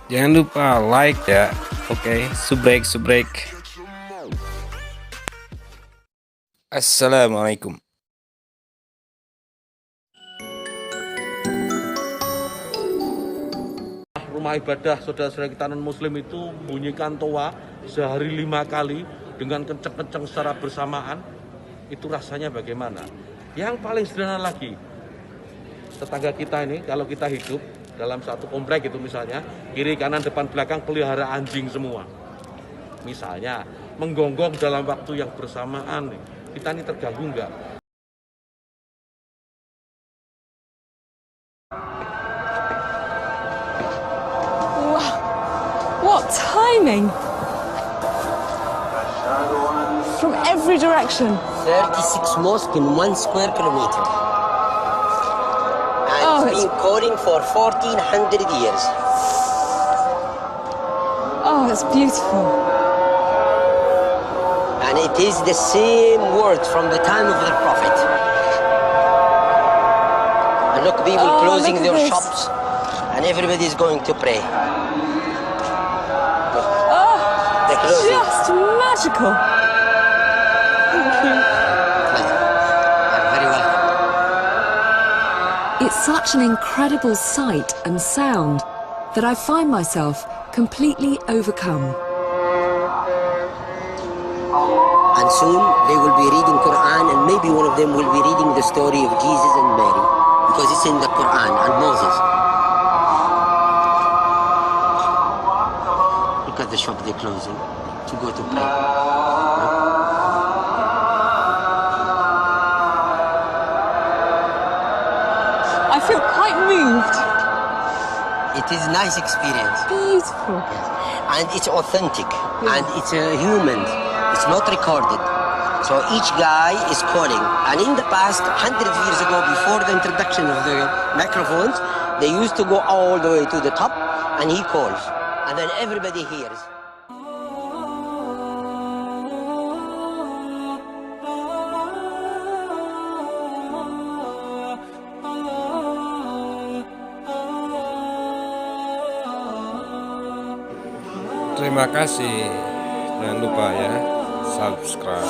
Jangan lupa like ya. Oke, subrek subrek. Assalamualaikum. Rumah ibadah saudara-saudara kita non-muslim itu bunyikan toa sehari 5 kali dengan kenceng-kenceng secara bersamaan, itu rasanya bagaimana? Yang paling sederhana lagi, tetangga kita ini kalau kita hidup dalam satu komplek itu misalnya, kiri kanan depan belakang pelihara anjing semua. Misalnya menggonggong dalam waktu yang bersamaan, kita ini terganggu enggak? Wow, what timing! From every direction. 36 mosques in 1 square kilometer. And Oh, it's been calling for 1400 years. Oh, it's beautiful. And it is the same word from the time of the Prophet. And look, people Oh, closing look at their this. shops, and everybody is going to pray. Oh, They're closing. just magical. Thank you. You're very welcome. It's such an incredible sight and sound that I find myself completely overcome. And soon they will be reading Quran, and maybe one of them will be reading the story of Jesus and Mary, because it's in the Quran, and Moses. Look at the shop they're closing to go to pray. I feel quite moved. It is a nice experience. Beautiful. And it's authentic, and it's human. It's not recorded. So each guy is calling. And in the past, 100 years ago, before the introduction of the microphones, they used to go all the way to the top, and he calls. And then everybody hears. Terima kasih. Jangan lupa ya, subscribe.